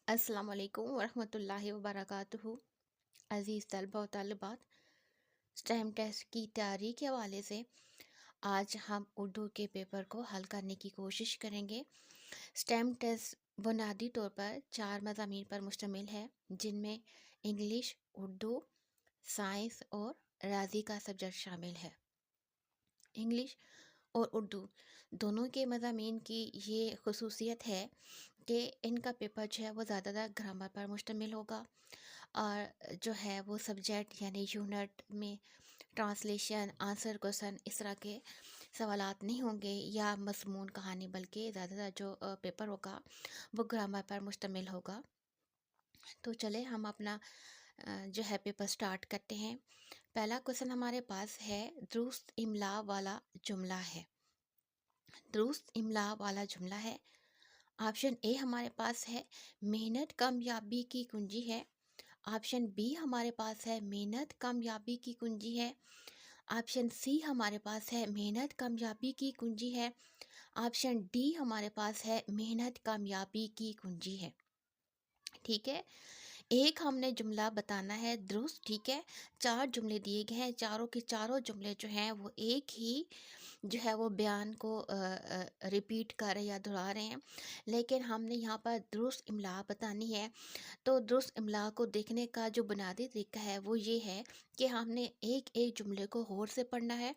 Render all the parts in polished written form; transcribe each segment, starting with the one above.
अस्सलाम वालेकुम वरहमतुल्लाहि वबरकातुहू। अज़ीज़ तलबा व तालिबात, स्टेम टेस्ट की तैयारी के हवाले से आज हम उर्दू के पेपर को हल करने की कोशिश करेंगे। स्टेम टेस्ट बुनियादी तौर पर 4 मज़ामीन पर मुश्तमिल है, जिनमें इंग्लिश, उर्दू, साइंस और रियाजी का सब्जेक्ट शामिल है। इंग्लिश और उर्दू दोनों के मज़ामीन की ये खसूसियत है कि इनका पेपर जो है वो ज़्यादातर ग्रामर पर मुश्तमिल होगा, और जो है वो सब्जेक्ट यानी यूनिट में ट्रांसलेशन, आंसर क्वेश्चन इस तरह के सवालात नहीं होंगे या मज़मून कहानी, बल्कि ज़्यादातर जो पेपर होगा वो ग्रामर पर मुश्तमिल होगा। तो चले हम अपना जो है पेपर स्टार्ट करते हैं। पहला क्वेश्चन हमारे पास है, दुरुस्त इमला वाला जुमला है। दुरुस्त इमला वाला जुमला है। ऑप्शन ए हमारे पास है, मेहनत कामयाबी की कुंजी है। ऑप्शन बी हमारे पास है, मेहनत कामयाबी की कुंजी है। ऑप्शन सी हमारे पास है, मेहनत कामयाबी की कुंजी है। ऑप्शन डी हमारे पास है, मेहनत कामयाबी की कुंजी है। ठीक है, एक हमने जुमला बताना है दुरुस्त। ठीक है, 4 जुमले दिए गए हैं, चारों के चारों जुमले जो हैं वो एक ही जो है वो बयान को रिपीट कर रहे या दोहरा रहे हैं, लेकिन हमने यहाँ पर दुरुस्त इमला बतानी है। तो दुरुस्त इमला को देखने का जो बुनियादी तरीका है वो ये है कि हमने एक एक जुमले को गौर से पढ़ना है।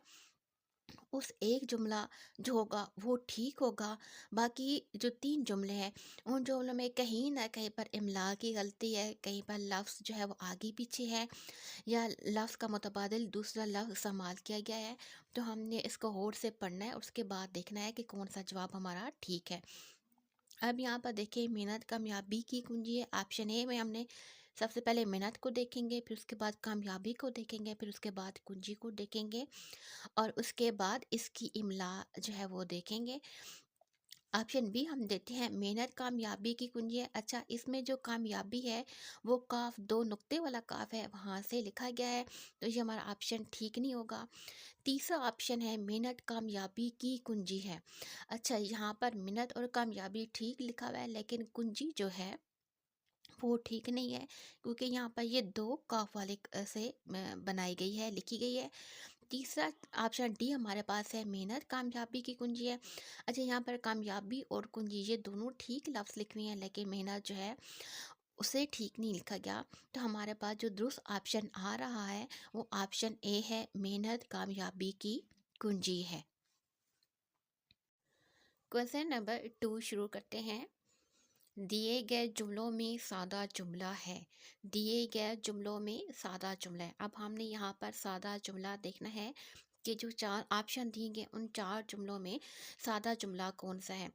उस एक जुमला जो होगा वो ठीक होगा, बाकी जो 3 जुमले हैं उन जुमलों में कहीं ना कहीं पर इमला की गलती है, कहीं पर लफ्ज़ जो है वो आगे पीछे है, या लफ्ज़ का मुतबादिल दूसरा लफ्ज़ इस्तेमाल किया गया है। तो हमने इसको गौर से पढ़ना है, उसके बाद देखना है कि कौन सा जवाब हमारा ठीक है। अब यहाँ पर देखिए, मेहनत कामयाबी की कुंजी है। ऑप्शन ए में हमने सबसे पहले मेहनत को देखेंगे, फिर उसके बाद कामयाबी को देखेंगे, फिर उसके बाद कुंजी को देखेंगे, और उसके बाद इसकी इमला जो है वो देखेंगे। ऑप्शन बी हम देते हैं, मेहनत कामयाबी की कुंजी है। अच्छा, इसमें जो कामयाबी है वो काफ 2 नुक्ते वाला काफ है, वहाँ से लिखा गया है, तो ये हमारा ऑप्शन ठीक नहीं होगा। तीसरा ऑप्शन है, मेहनत कामयाबी की कुंजी है। अच्छा, यहाँ पर मेहनत और कामयाबी ठीक लिखा हुआ है, लेकिन कुंजी जो है वो ठीक नहीं है, क्योंकि यहाँ पर ये 2 काफ वाले से बनाई गई है, लिखी गई है। तीसरा ऑप्शन डी हमारे पास है, मेहनत कामयाबी की कुंजी है। अच्छा, यहाँ पर कामयाबी और कुंजी ये दोनों ठीक लफ्ज़ लिखे हुए हैं, लेकिन मेहनत जो है उसे ठीक नहीं लिखा गया। तो हमारे पास जो दुरुस्त ऑप्शन आ रहा है वो ऑप्शन ए है, मेहनत कामयाबी की कुंजी है। क्वेश्चन नंबर 2 शुरू करते हैं। दिए गए जुमलों में सादा जुमला है। दिए गए जुमलों में सादा जुमला है। अब हमने यहाँ पर सादा जुमला देखना है कि जो 4 ऑप्शन दिए गए उन 4 जुमलों में सादा जुमला कौन सा है।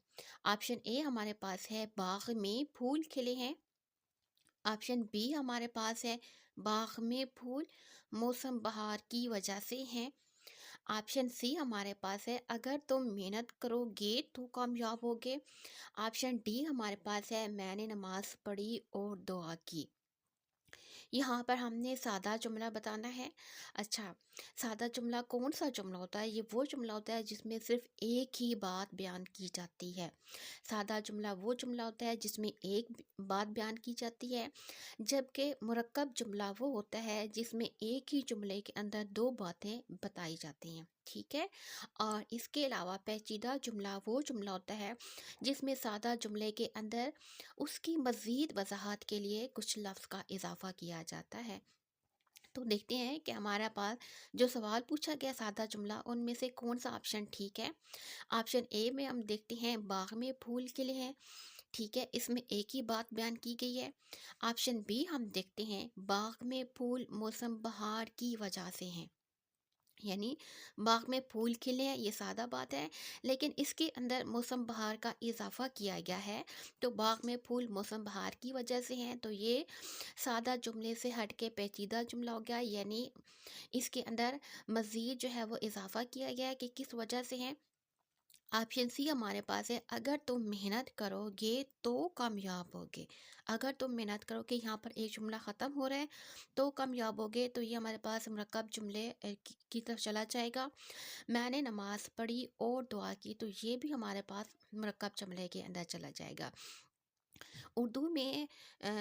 ऑप्शन ए हमारे पास है, बाग में फूल खिले हैं। ऑप्शन बी हमारे पास है, बाग में फूल मौसम बहार की वजह से हैं। ऑप्शन सी हमारे पास है, अगर तुम मेहनत करोगे तो कामयाब होगे। ऑप्शन डी हमारे पास है, मैंने नमाज पढ़ी और दुआ की। यहाँ पर हमने सादा जुमला बताना है। अच्छा, सादा जुमला कौन सा जुमला होता है? ये वो जुमला होता है जिसमें सिर्फ एक ही बात बयान की जाती है। सादा जुमला वो जुमला होता है जिसमें एक बात बयान की जाती है, जबकि मुरक्कब जुमला वो होता है जिसमें एक ही जुमले के अंदर 2 बातें बताई जाती हैं। ठीक है, और इसके अलावा पेचीदा जुमला वो जुमला होता है जिसमें सादा जुमले के अंदर उसकी मज़ीद वजाहत के लिए कुछ लफ्ज़ का इजाफा किया जाता है। तो देखते हैं कि हमारे पास जो सवाल पूछा गया सादा जुमला, उनमें से कौन सा ऑप्शन ठीक है। ऑप्शन ए में हम देखते हैं, बाग में फूल खिले हैं। ठीक है, इसमें एक ही बात बयान की गई है। ऑप्शन बी हम देखते हैं, बाग में फूल मौसम बहार की वजह से हैं, यानी बाग में फूल खिले हैं, ये सादा बात है, लेकिन इसके अंदर मौसम बहार का इजाफा किया गया है। तो बाग में फूल मौसम बहार की वजह से हैं, तो ये सादा जुमले से हट के पेचीदा जुमला हो गया, यानी इसके अंदर मज़ीद जो है वो इजाफा किया गया है कि किस वजह से हैं। ऑप्शन सी हमारे पास है, अगर तुम मेहनत करोगे तो कामयाब होगे। अगर तुम मेहनत करोगे, यहाँ पर एक जुमला ख़त्म हो रहा है, तो कामयाब होगे, तो ये हमारे पास मुरक्कब जुमले की तरफ चला जाएगा। मैंने नमाज पढ़ी और दुआ की, तो ये भी हमारे पास मुरक्कब जुमले के अंदर चला जाएगा। اردو میں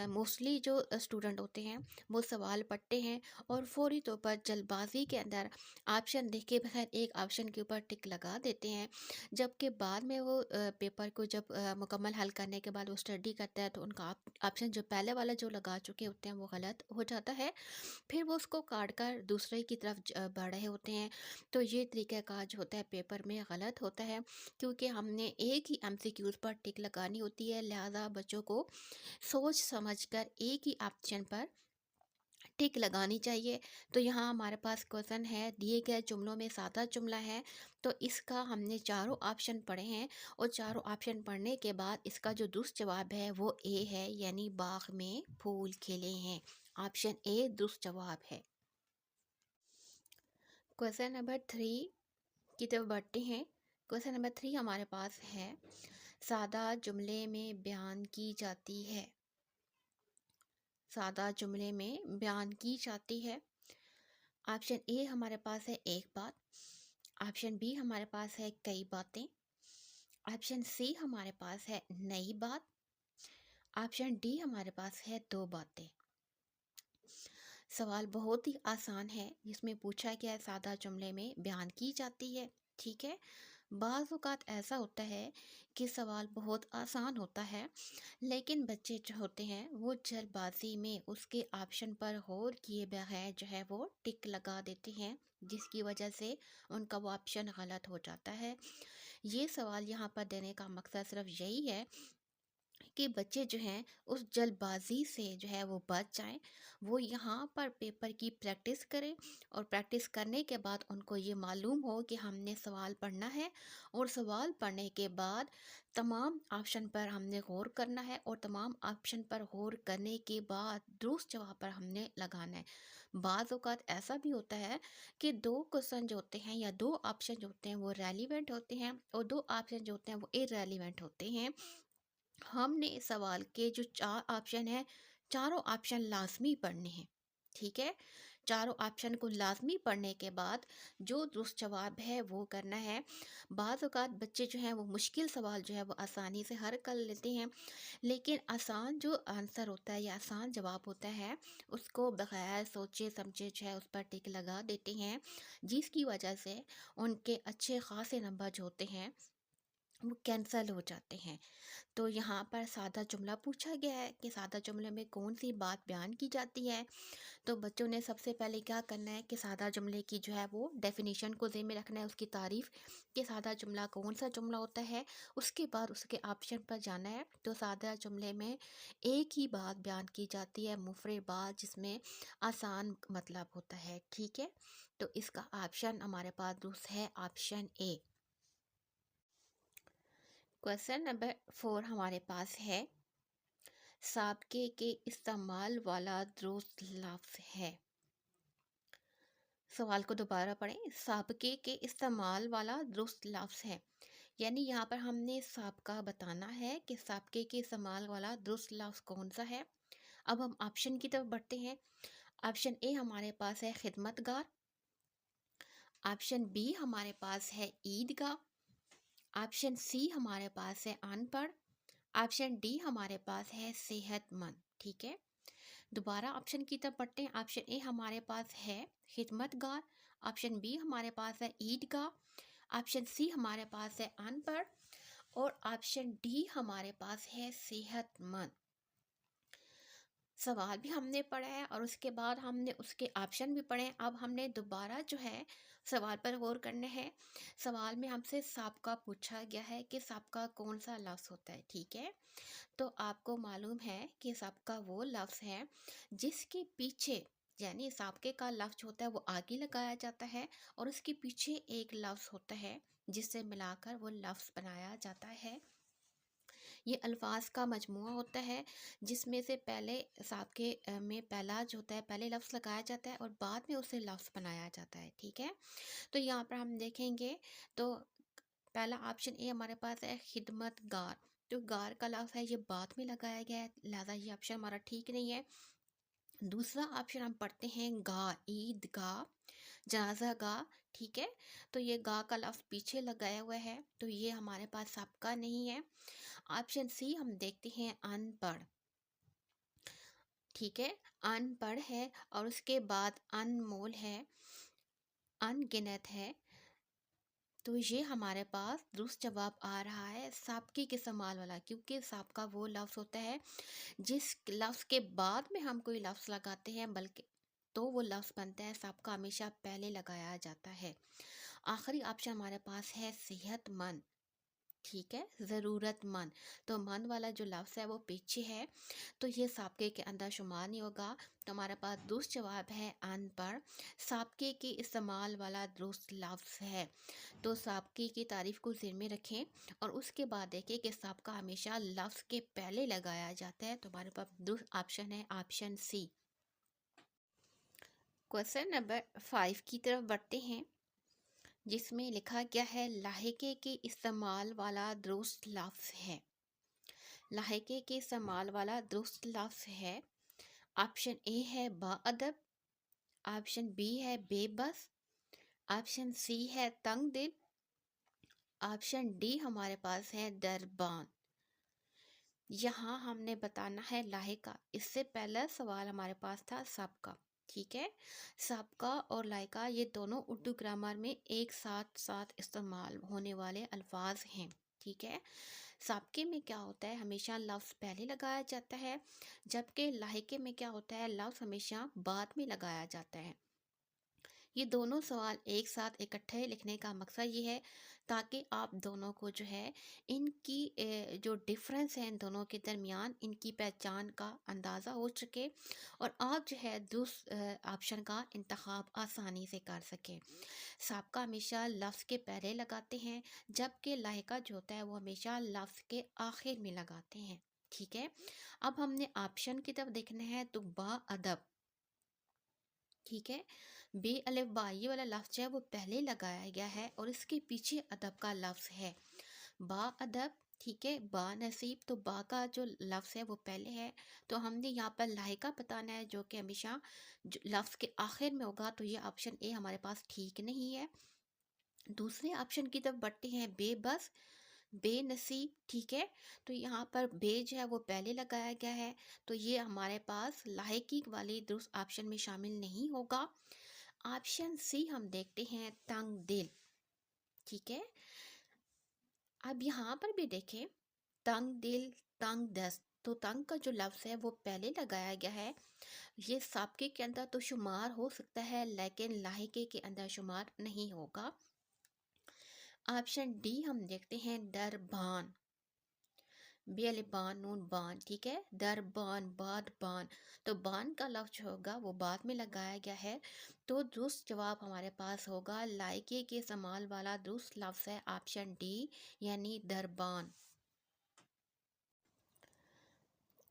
موسٹلی جو اسٹوڈنٹ ہوتے ہیں وہ سوال پڑھتے ہیں اور فوری طور پر جلد بازی کے اندر آپشن دیکھ کے بغیر ایک آپشن کے اوپر ٹک لگا دیتے ہیں، جبکہ بعد میں وہ پیپر کو جب مکمل حل کرنے کے بعد وہ اسٹڈی کرتا ہے تو ان کا آپشن جو پہلے والا جو لگا چکے ہوتے ہیں وہ غلط ہو جاتا ہے، پھر وہ اس کو کاٹ کر دوسرے کی طرف بڑھ رہے ہوتے ہیں۔ تو یہ طریقہ کار جو ہوتا ہے پیپر میں غلط ہوتا ہے، کیونکہ ہم نے ایک ہی ایم سی کیوز پر ٹک لگانی ہوتی ہے، لہذا بچوں کو سوچ سمجھ کر ایک ہی آپشن پر ٹک لگانی چاہیے۔ تو یہاں ہمارے پاس کوشچن ہے، دیے گئے جملوں میں سادہ جملہ ہے، تو اس کا ہم نے چاروں آپشن پڑھے ہیں، اور چاروں آپشن پڑھنے کے بعد اس کا جو درست جواب ہے وہ اے ہے، یعنی باغ میں پھول کھلے ہیں۔ آپشن اے درست جواب ہے۔ کوشچن نمبر 3 کی طرف بڑھتے ہیں۔ کوشچن نمبر 3 ہمارے پاس ہے، سادہ جملے میں بیان کی جاتی ہے۔ سادہ جملے میں بیان کی جاتی ہے۔ آپشن اے ہمارے پاس ہے ایک بات، آپشن بی ہمارے پاس ہے کئی باتیں، آپشن سی ہمارے پاس ہے نئی بات، آپشن ڈی ہمارے پاس ہے دو باتیں۔ سوال بہت ہی آسان ہے، جس میں پوچھا گیا ہے سادہ جملے میں بیان کی جاتی ہے، ٹھیک ہے۔ بعض اوقات ایسا ہوتا ہے کہ سوال بہت آسان ہوتا ہے، لیکن بچے جو ہوتے ہیں وہ جلد بازی میں اس کے آپشن پر غور کیے بغیر جو ہے وہ ٹک لگا دیتے ہیں، جس کی وجہ سے ان کا وہ آپشن غلط ہو جاتا ہے۔ یہ سوال یہاں پر دینے کا مقصد صرف یہی ہے کہ بچے جو ہیں اس جلد بازی سے جو ہے وہ بچ جائیں، وہ یہاں پر پیپر کی پریکٹس کریں، اور پریکٹس کرنے کے بعد ان کو یہ معلوم ہو کہ ہم نے سوال پڑھنا ہے، اور سوال پڑھنے کے بعد تمام آپشن پر ہم نے غور کرنا ہے، اور تمام آپشن پر غور کرنے کے بعد درست جواب پر ہم نے لگانا ہے۔ بعض اوقات ایسا بھی ہوتا ہے کہ دو کوسچن جو ہوتے ہیں یا دو آپشن جو ہوتے ہیں وہ ریلیونٹ ہوتے ہیں، اور دو آپشن جو ہوتے ہیں وہ ارریلیونٹ ہوتے ہیں۔ ہم نے سوال کے جو چار آپشن ہیں، چاروں آپشن لازمی پڑھنے ہیں، ٹھیک ہے۔ چاروں آپشن کو لازمی پڑھنے کے بعد جو درست جواب ہے وہ کرنا ہے۔ بعض اوقات بچے جو ہیں وہ مشکل سوال جو ہے وہ آسانی سے حل کر لیتے ہیں، لیکن آسان جو آنسر ہوتا ہے یا آسان جواب ہوتا ہے اس کو بغیر سوچے سمجھے جو ہے اس پر ٹک لگا دیتے ہیں، جس کی وجہ سے ان کے اچھے خاصے نمبر جو ہوتے ہیں وہ کینسل ہو جاتے ہیں۔ تو یہاں پر سادہ جملہ پوچھا گیا ہے کہ سادہ جملے میں کون سی بات بیان کی جاتی ہے، تو بچوں نے سب سے پہلے کیا کرنا ہے کہ سادہ جملے کی جو ہے وہ ڈیفینیشن کو ذہن میں رکھنا ہے، اس کی تعریف کہ سادہ جملہ کون سا جملہ ہوتا ہے، اس کے بعد اس کے آپشن پر جانا ہے۔ تو سادہ جملے میں ایک ہی بات بیان کی جاتی ہے، مفرد بات جس میں آسان مطلب ہوتا ہے، ٹھیک ہے۔ تو اس کا آپشن ہمارے پاس درست ہے، آپشن اے۔ کوشچن نمبر 4 ہمارے پاس ہے، سابقے کے استعمال والا درست لفظ ہے۔ سوال کو دوبارہ پڑھیں، سابقے کے استعمال والا درست لفظ ہے، یعنی یہاں پر ہم نے سابقہ بتانا ہے کہ سابقے کے استعمال والا درست لفظ کون سا ہے۔ اب ہم آپشن کی طرف بڑھتے ہیں۔ آپشن اے ہمارے پاس ہے خدمت گار، آپشن بی ہمارے پاس ہے عیدگاہ، آپشن سی ہمارے پاس ہے ان پڑھ، آپشن ڈی ہمارے پاس ہے صحت مند، ٹھیک ہے۔ دوبارہ آپشن کی طرف بڑھتے ہیں۔ آپشن اے ہمارے پاس ہے خدمت گار، آپشن بی ہمارے پاس ہے عیدگاہ، آپشن سی ہمارے پاس ہے ان پڑھ، اور آپشن ڈی ہمارے پاس ہے صحت مند۔ سوال بھی ہم نے پڑھا ہے اور اس کے بعد ہم نے اس کے آپشن بھی پڑھے ہیں۔ اب ہم نے دوبارہ جو ہے سوال پر غور کرنا ہے۔ سوال میں ہم سے سابقہ پوچھا گیا ہے کہ سابقہ کون سا لفظ ہوتا ہے، ٹھیک ہے۔ تو آپ کو معلوم ہے کہ سابقہ وہ لفظ ہے جس کے پیچھے، یعنی سابقے کا لفظ ہوتا ہے وہ آگے لگایا جاتا ہے، اور اس کے پیچھے ایک لفظ ہوتا ہے جس سے ملا کر وہ لفظ بنایا جاتا ہے۔ یہ الفاظ کا مجموعہ ہوتا ہے جس میں سے پہلے سابقے میں پہلا جو ہوتا ہے پہلے لفظ لگایا جاتا ہے اور بعد میں اسے لفظ بنایا جاتا ہے، ٹھیک ہے۔ تو یہاں پر ہم دیکھیں گے تو پہلا آپشن اے ہمارے پاس ہے خدمت گار، تو گار کا لفظ ہے یہ بعد میں لگایا گیا ہے، لہذا یہ آپشن ہمارا ٹھیک نہیں ہے۔ دوسرا آپشن ہم پڑھتے ہیں گاہ، عید گاہ، जनाजा गाह, ठीक है। तो ये गाह का लफ्ज़ पीछे लगाया हुआ है, तो ये हमारे पास सबका नहीं है। ऑप्शन सी हम देखते हैं अनपढ़, ठीक है। अनपढ़ है और उसके बाद अनमोल है, अनगिनत है। तो ये हमारे पास दुरुस्त जवाब आ रहा है साबके के इस्तेमाल वाला, क्योंकि साबका वो लफ्ज़ होता है जिस लफ्ज़ के बाद में हम कोई लफ्ज़ लगाते हैं, बल्कि तो वो लफ्ज़ बनता है साबका हमेशा पहले लगाया जाता है। आखिरी ऑप्शन हमारे पास है सेहतमंद, ठीक है, ज़रूरतमंद। तो मन वाला जो लफ्ज़ है वो पीछे है, तो ये साबके के अंदर शुमार नहीं होगा। तो हमारे पास दुरुस्त जवाब है अनपढ़, साबके के इस्तेमाल वाला दुरुस्त लफ्ज़ है। तो साबके की तारीफ़ को ज़हन में रखें और उसके बाद देखें कि साबका हमेशा लफ्ज़ के पहले लगाया जाता है। तो हमारे पास दुरुस्त ऑप्शन है ऑप्शन सी। क्वेश्चन नंबर 5 की तरफ बढ़ते हैं, जिसमें लिखा गया है लाहिके के इस्तेमाल वाला दुरुस्त लफ्ज़ है। लाहिके के इस्तेमाल वाला दुरुस्त लफ्ज़ है, ऑप्शन ए है बाअदब, ऑप्शन बी है बेबस, ऑप्शन सी है तंग दिल, ऑप्शन डी हमारे पास है दरबान। यहाँ हमने बताना है लाहिका, इससे पहला सवाल हमारे पास था सबका, ठीक है। सबका और लाहिका ये दोनों उर्दू ग्रामर में एक साथ साथ इस्तेमाल होने वाले अल्फाज हैं, ठीक है। सबके में क्या होता है, हमेशा लफ्ज़ पहले लगाया जाता है, जबकि लाहिके में क्या होता है, लफ्ज़ हमेशा बाद में लगाया जाता है। ये दोनों सवाल एक साथ इकट्ठे लिखने का मकसद ये है ताकि आप दोनों को जो है इनकी जो डिफरेंस है इन दोनों के दरमियान, इनकी पहचान का अंदाज़ा हो सके और आप जो है ऑप्शन का इंतखाब आसानी से कर सकें। सबका हमेशा लफ्ज़ के पहले लगाते हैं, जबकि लाहिका जो होता है वो हमेशा लफ्ज़ के आखिर में लगाते हैं, ठीक है। अब हमने ऑप्शन की तरफ देखना है, तो बाअदब, ठीक है। बे अलिफ बा ये वाला लफ्ज़ है वो पहले लगाया गया है और इसके पीछे अदब का लफ्ज़ है बा अदब, ठीक है। बा नसीब, तो बा का जो लफ्ज़ है वो पहले है, तो हमने यहाँ पर लाहिका बताना है जो कि हमेशा लफ्ज़ के आखिर में होगा। तो ये ऑप्शन ए हमारे पास ठीक नहीं है। दूसरे ऑप्शन की तरफ बढ़ते हैं, बेबस, बेनसीब, ठीक है। तो यहाँ पर बे जो है वो पहले लगाया गया है, तो ये हमारे पास लाहिकी वाले दुरुस्त ऑप्शन में शामिल नहीं होगा। ऑप्शन सी हम देखते हैं तंग दिल, ठीक है। अब यहाँ पर भी देखें तंग दिल, तंग दस्त, तो तंग का जो लफ्ज़ है वो पहले लगाया गया है। ये साबके के अंदर तो शुमार हो सकता है लेकिन लाहिके के अंदर शुमार नहीं होगा। ऑप्शन डी हम देखते हैं दरबान, बेलिबान नून बान, ठीक है। दरबान, बाद बान, तो बान का लफ्ज होगा वो बाद में लगाया गया है। तो दुरुस्त जवाब हमारे पास होगा लाइके के इस्तेमाल वाला दुरुस्त लफ्ज है ऑप्शन डी, यानी दरबान।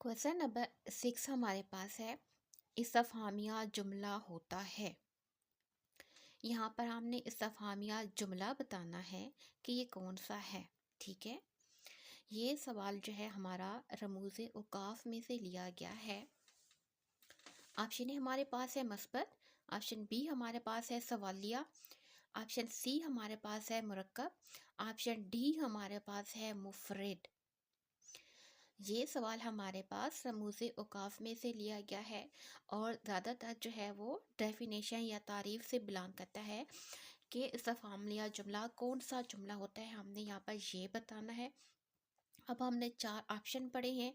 क्वेश्चन नंबर 6 हमारे पास है, इस्तफहामिया जुमला होता है। यहाँ पर हमने इस्तफहामिया जुमला बताना है कि ये कौन सा है, ठीक है। ये सवाल जो है हमारा रमूज़े औकाफ में से लिया गया है। ऑप्शन ए हमारे पास है मस्बत, ऑप्शन बी हमारे पास है सवालिया, ऑप्शन सी हमारे पास है मुरक्कब, ऑप्शन डी हमारे पास है मुफरद। ये सवाल हमारे पास रमूज़े औकाफ में से लिया गया है और ज़्यादातर जो है वो डेफिनेशन या तारीफ़ से बिलोंग करता है कि इस्तफहामिया जुमला कौन सा जुमला होता है, हमने यहाँ पर ये बताना है। अब हमने 4 ऑप्शन पढ़े हैं,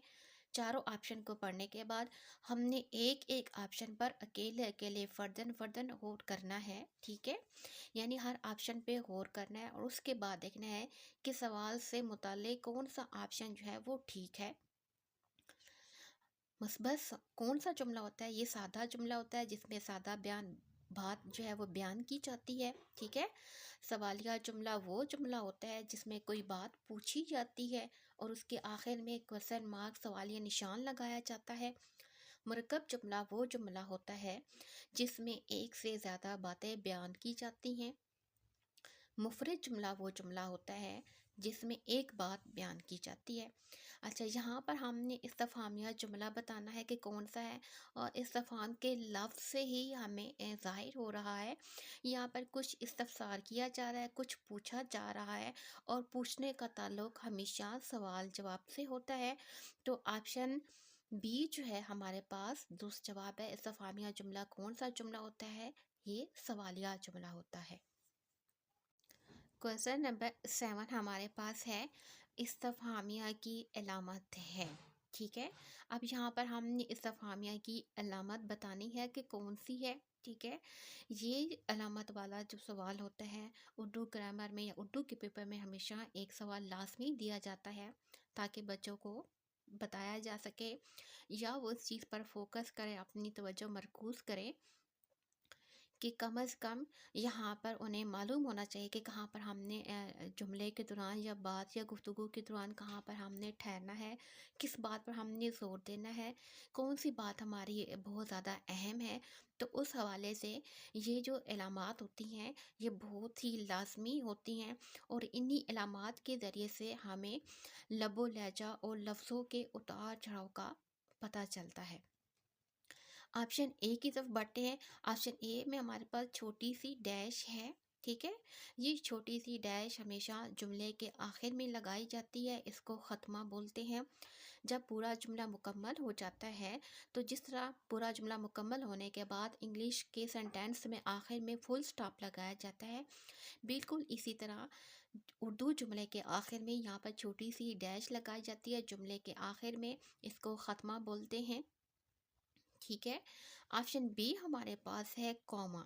चारों ऑप्शन को पढ़ने के बाद हमने एक एक ऑप्शन पर अकेले अकेले फर्दन फर्दन गौर करना है, ठीक है। यानी हर ऑप्शन पे गौर करना है और उसके बाद देखना है कि सवाल से मुताल्लिक कौन सा ऑप्शन जो है वो ठीक है। बस कौन सा जुमला होता है, ये सादा जुमला होता है जिसमें सादा बयान बात जो है वो बयान की जाती है, ठीक है। सवालिया जुमला वो जुमला होता है जिसमें कोई बात पूछी जाती है और उसके आखिर में क्वेश्चन मार्क सवालिया निशान लगाया जाता है। मुरक्कब जुमला वो जुमला होता है जिसमें एक से ज़्यादा बातें बयान की जाती हैं। मुफरद जुमला वो जुमला होता है जिसमें एक बात बयान की जाती है। اچھا، یہاں پر ہم نے استفہامیہ جملہ بتانا ہے کہ کون سا ہے، اور استفہام کے لفظ سے ہی ہمیں ظاہر ہو رہا ہے یہاں پر کچھ استفسار کیا جا رہا ہے، کچھ پوچھا جا رہا ہے، اور پوچھنے کا تعلق ہمیشہ سوال جواب سے ہوتا ہے۔ تو آپشن بی جو ہے ہمارے پاس درست جواب ہے۔ استفہامیہ جملہ کون سا جملہ ہوتا ہے؟ یہ سوالیہ جملہ ہوتا ہے۔ کوشچن نمبر 7 ہمارے پاس ہے استفہامیہ کی علامت ہے، ٹھیک ہے۔ اب یہاں پر ہم نے استفہامیہ کی علامت بتانی ہے کہ کون سی ہے، ٹھیک ہے۔ یہ علامت والا جو سوال ہوتا ہے، اردو گرامر میں یا اردو کے پیپر میں ہمیشہ ایک سوال لازمی دیا جاتا ہے تاکہ بچوں کو بتایا جا سکے یا وہ اس چیز پر فوکس کرے، اپنی توجہ مرکوز کرے کہ کم از کم یہاں پر انہیں معلوم ہونا چاہیے کہ کہاں پر ہم نے جملے کے دوران یا بات یا گفتگو کے دوران کہاں پر ہم نے ٹھہرنا ہے، کس بات پر ہم نے زور دینا ہے، کون سی بات ہماری بہت زیادہ اہم ہے۔ تو اس حوالے سے یہ جو علامات ہوتی ہیں یہ بہت ہی لازمی ہوتی ہیں، اور انہی علامات کے ذریعے سے ہمیں لب و لہجہ اور لفظوں کے اتار چڑھاؤ کا پتہ چلتا ہے۔ آپشن اے کی طرف بڑھتے ہیں۔ آپشن اے میں ہمارے پاس چھوٹی سی ڈیش ہے، ٹھیک ہے۔ یہ چھوٹی سی ڈیش ہمیشہ جملے کے آخر میں لگائی جاتی ہے، اس کو ختمہ بولتے ہیں۔ جب پورا جملہ مکمل ہو جاتا ہے تو جس طرح پورا جملہ مکمل ہونے کے بعد انگلش کے سینٹینس میں آخر میں فل سٹاپ لگایا جاتا ہے، بالکل اسی طرح اردو جملے کے آخر میں یہاں پر چھوٹی سی ڈیش لگائی جاتی ہے جملے کے آخر میں، اس کو ختمہ بولتے ہیں، ٹھیک ہے۔ آپشن بی ہمارے پاس ہے کوما،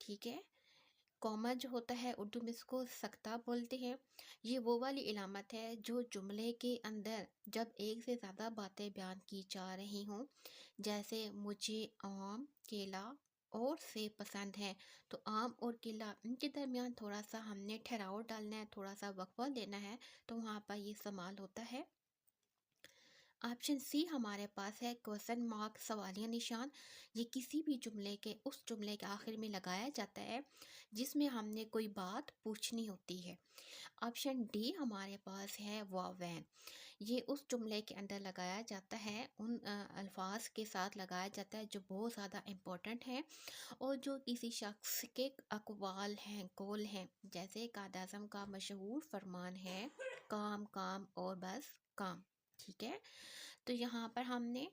ٹھیک ہے۔ کوما جو ہوتا ہے اردو میں اس کو سکتہ بولتے ہیں۔ یہ وہ والی علامت ہے جو جملے کے اندر جب ایک سے زیادہ باتیں بیان کی جا رہی ہوں، جیسے مجھے آم، کیلا اور سیب پسند ہے، تو آم اور کیلا ان کے درمیان تھوڑا سا ہم نے ٹھہراؤ ڈالنا ہے، تھوڑا سا وقفہ لینا ہے، تو وہاں پر یہ استعمال ہوتا ہے۔ آپشن سی ہمارے پاس ہے کوسچن مارک، سوالیہ نشان۔ یہ کسی بھی جملے کے اس جملے کے آخر میں لگایا جاتا ہے جس میں ہم نے کوئی بات پوچھنی ہوتی ہے۔ آپشن ڈی ہمارے پاس ہے واوین۔ یہ اس جملے کے اندر لگایا جاتا ہے، ان الفاظ کے ساتھ لگایا جاتا ہے جو بہت زیادہ امپورٹنٹ ہیں اور جو کسی شخص کے اقوال ہیں، قول ہیں، جیسے قائد اعظم کا مشہور فرمان ہے کام کام اور بس کام، ٹھیک ہے۔ تو یہاں پر ہم نے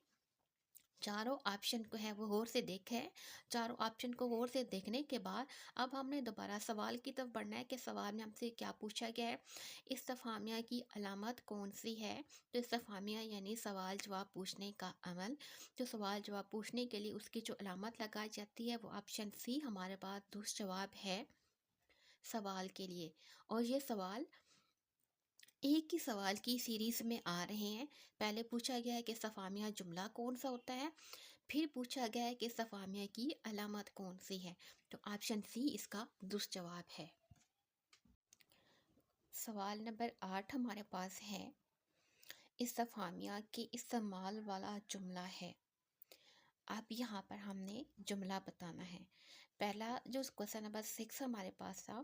چاروں آپشن کو ہے وہ غور سے دیکھا ہے۔ چاروں آپشن کو غور سے دیکھنے کے بعد اب ہم نے دوبارہ سوال کی طرف بڑھنا ہے کہ سوال میں ہم سے کیا پوچھا گیا ہے، استفہامیہ کی علامت کون سی ہے۔ تو استفہامیہ یعنی سوال جواب پوچھنے کا عمل، جو سوال جواب پوچھنے کے لیے اس کی جو علامت لگائی جاتی ہے وہ آپشن سی ہمارے پاس درست جواب ہے سوال کے لیے۔ اور یہ سوال ایک ہی سوال کی سیریز میں آ رہے ہیں۔ پہلے پوچھا گیا ہے کہ استفہامیہ جملہ کون سا ہوتا ہے، پھر پوچھا گیا ہے کہ استفہامیہ کی علامت کون سی ہے، تو آپشن سی اس کا درست جواب ہے۔ سوال نمبر 8 ہمارے پاس ہے استفہامیہ کے استعمال والا جملہ ہے۔ اب یہاں پر ہم نے جملہ بتانا ہے۔ پہلا جو کوسچن نمبر 6 ہمارے پاس تھا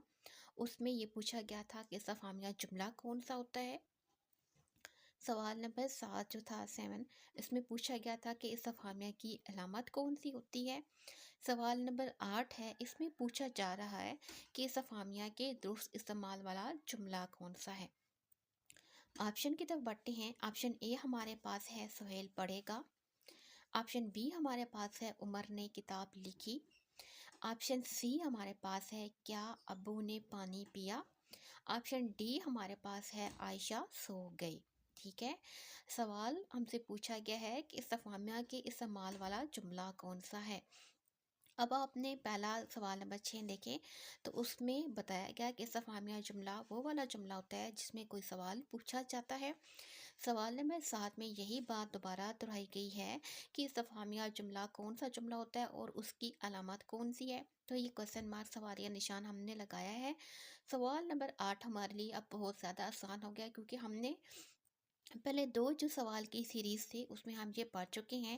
اس میں یہ پوچھا گیا تھا کہ استفہامیہ جملہ کون سا ہوتا ہے۔ سوال نمبر 7 جو تھا 7، اس میں پوچھا گیا تھا کہ استفہامیہ کی علامت کون سی ہوتی ہے۔ سوال نمبر 8 ہے، اس میں پوچھا جا رہا ہے کہ استفہامیہ کے درست استعمال والا جملہ کون سا ہے۔ آپشن کی طرف بڑھتے ہیں۔ آپشن اے ہمارے پاس ہے سہیل پڑھے گا۔ آپشن بی ہمارے پاس ہے عمر نے کتاب لکھی۔ آپشن سی ہمارے پاس ہے کیا ابو نے پانی پیا۔ آپشن ڈی ہمارے پاس ہے عائشہ سو گئی، ٹھیک ہے۔ سوال ہم سے پوچھا گیا ہے کہ استفہامیہ کے استعمال والا جملہ کون سا ہے۔ اب آپ نے پہلا سوال نمبر 6 دیکھیں تو اس میں بتایا گیا کہ استفہامیہ جملہ وہ والا جملہ ہوتا ہے جس میں کوئی سوال پوچھا جاتا ہے۔ سوال نمبر 7 میں یہی بات دوبارہ دہرائی گئی ہے کہ استفہامیہ جملہ کون سا جملہ ہوتا ہے اور اس کی علامت کون سی ہے، تو یہ کوسچن مارک سوالیہ نشان ہم نے لگایا ہے۔ سوال نمبر 8 ہمارے لیے اب بہت زیادہ آسان ہو گیا کیونکہ ہم نے پہلے دو جو سوال کی سیریز تھی اس میں ہم یہ پڑھ چکے ہیں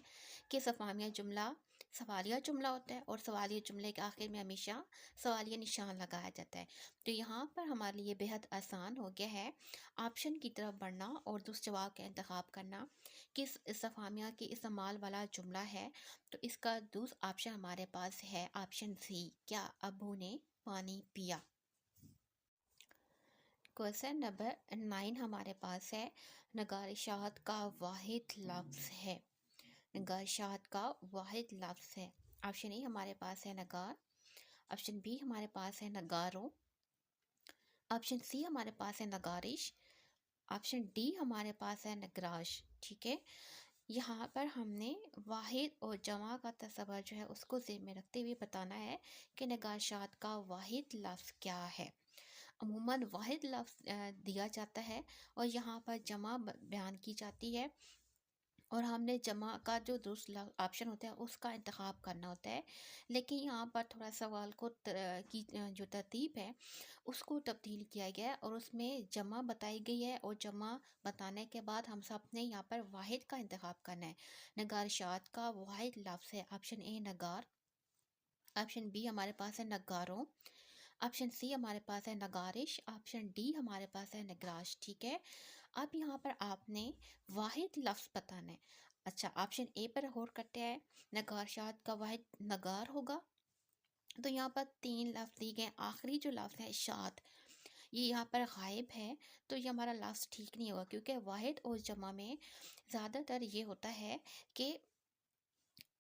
کہ استفہامیہ جملہ सवालिया जुमला होता है और सवालिया जुमले के आखिर में हमेशा सवालिया निशान लगाया जाता है। तो यहाँ पर हमारे लिए बेहद आसान हो गया है ऑप्शन की तरफ बढ़ना और दुरुस्त जवाब का इंतखाब करना। किस इस्तेफामिया के इस्तेमाल वाला जुमला है? तो इसका दूसरा ऑप्शन हमारे पास है ऑप्शन सी, क्या अबू ने पानी पिया। क्वेश्चन नंबर 9 हमारे पास है, नगारिशात का वाहिद लफ्ज़ है। नगारिशात का वाहिद लफ्ज़ है। ऑप्शन ए हमारे पास है नगार, ऑप्शन बी हमारे पास है नगारों, ऑप्शन सी हमारे पास है नगारिश, ऑप्शन डी हमारे पास है नगराश। ठीक है, यहाँ पर हमने वाहिद और जमा का तस्वर जो है उसको ज़हन में रखते हुए बताना है कि नगाशात का वाहिद लफ्ज़ क्या है। अमूमन वाहिद लफ्ज़ दिया जाता है और यहाँ पर जमा बयान की जाती है और हमने जमा का जो दुरुस्त ऑप्शन होता है उसका इंतखाब करना होता है। लेकिन यहाँ पर थोड़ा सवाल को की जो तरतीब है उसको तब्दील किया गया है और उसमें जमा बताई गई है और जमा बताने के बाद हम सब ने यहाँ पर वाहिद का इंतखाब करना है। नगारशात का वाहिद लफ्ज़ है ऑप्शन ए नगार, ऑप्शन बी हमारे पास है नगारों, ऑप्शन सी हमारे पास है नगारिश, ऑप्शन डी हमारे पास है नगराश। ठीक है, अब यहाँ पर आपने वाहिद लफ्ज़ बताना है। अच्छा, ऑप्शन ए पर गौर करते हैं, नगारशात का वाहिद नगार होगा। तो यहाँ पर 3 लफ्ज़ दिए गए, आखिरी जो लफ्ज़ है शात, ये यहाँ पर गायब है। तो ये हमारा लफ्ज़ ठीक नहीं होगा क्योंकि वाहिद और जमा में ज़्यादातर ये होता है कि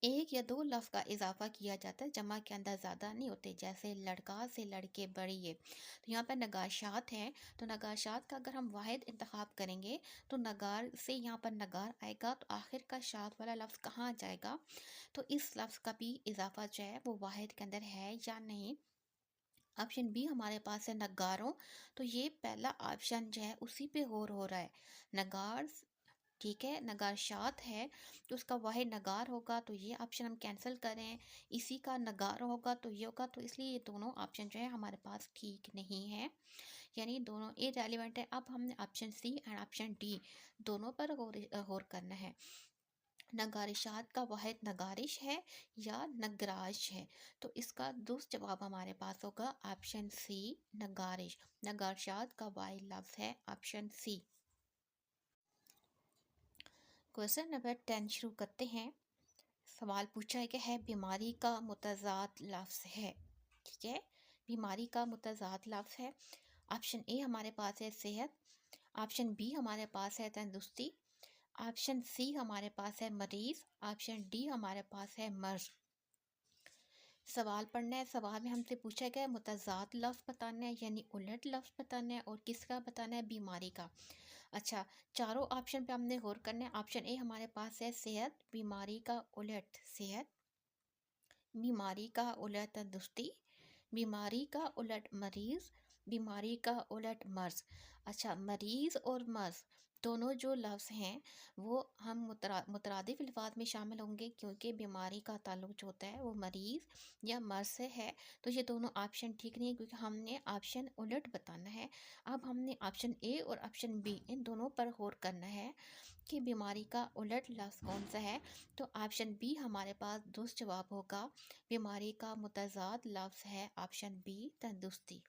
एक या दो लफ्ज़ का इजाफा किया जाता है, जमा के अंदर ज़्यादा नहीं होते, जैसे लड़का से लड़के बढ़िए। तो यहाँ पर नगाशात हैं, तो नगाशात का अगर हम वाहिद इंतखाब करेंगे तो नगार से यहाँ पर नगार आएगा, तो आखिर का शात वाला लफ्ज़ कहाँ जाएगा? तो इस लफ्ज़ का भी इजाफा जो है वो वाहिद के अंदर है या नहीं। ऑप्शन बी हमारे पास है नगारों, तो ये पहला ऑप्शन जो है उसी पे गौर हो रहा है, नगार। ठीक है, नगारशात है तो उसका वाहिद नगार होगा, तो ये ऑप्शन हम कैंसिल कर रहे हैं। इसी का नगार होगा तो ये होगा, तो इसलिए ये दोनों ऑप्शन जो है हमारे पास ठीक नहीं है, यानी दोनों इररिलेवेंट है। अब हमने option C and option D दोनों पर गौर करना है। नगारिशात का वाहिद नगारिश है या नगराश है? तो इसका दुरुस्त जवाब हमारे पास होगा ऑप्शन सी नगारिश। नगारिशात का वाहिद लफ्ज़ है ऑप्शन सी। क्वेश्चन नंबर 10 शुरू करते हैं। सवाल पूछा गया है, बीमारी का मुतज़ाद लफ्ज़ है। ठीक है, बीमारी का मुतज़ाद लफ्ज़ है। ऑप्शन ए हमारे पास है सेहत, ऑप्शन बी हमारे पास है तंदुरुस्ती, ऑप्शन सी हमारे पास है मरीज़, ऑप्शन डी हमारे पास है मर्ज़। सवाल पढ़ना है, सवाल में हमसे पूछा गया है मुतज़ाद लफ्ज़ बताना है, यानी उलट लफ्ज़ बताना है, और किसका बताना है? बीमारी का। अच्छा, चारों ऑप्शन पे हमने गौर करना है। ऑप्शन ए हमारे पास है सेहत, बीमारी का उलट सेहत, बीमारी का उलट तंदुरुस्ती, बीमारी का उलट मरीज़, बीमारी का उलट मर्ज़। अच्छा, मरीज़ और मर्ज़ दोनों जो लफ्ज़ हैं वो हम मुतरादिफ अल्फाज में शामिल होंगे, क्योंकि बीमारी का ताल्लुक जो होता है वो मरीज़ या मर्ज़ से है। तो ये दोनों ऑप्शन ठीक नहीं है क्योंकि हमने ऑप्शन उलट बताना है। अब हमने ऑप्शन ए और ऑप्शन बी इन दोनों पर गौर करना है कि बीमारी का उलट लफ्ज़ कौन सा है। तो ऑप्शन बी हमारे पास दुरुस्त जवाब होगा, बीमारी का मुतज़ाद लफ्ज़ है ऑप्शन बी तंदुरुस्ती।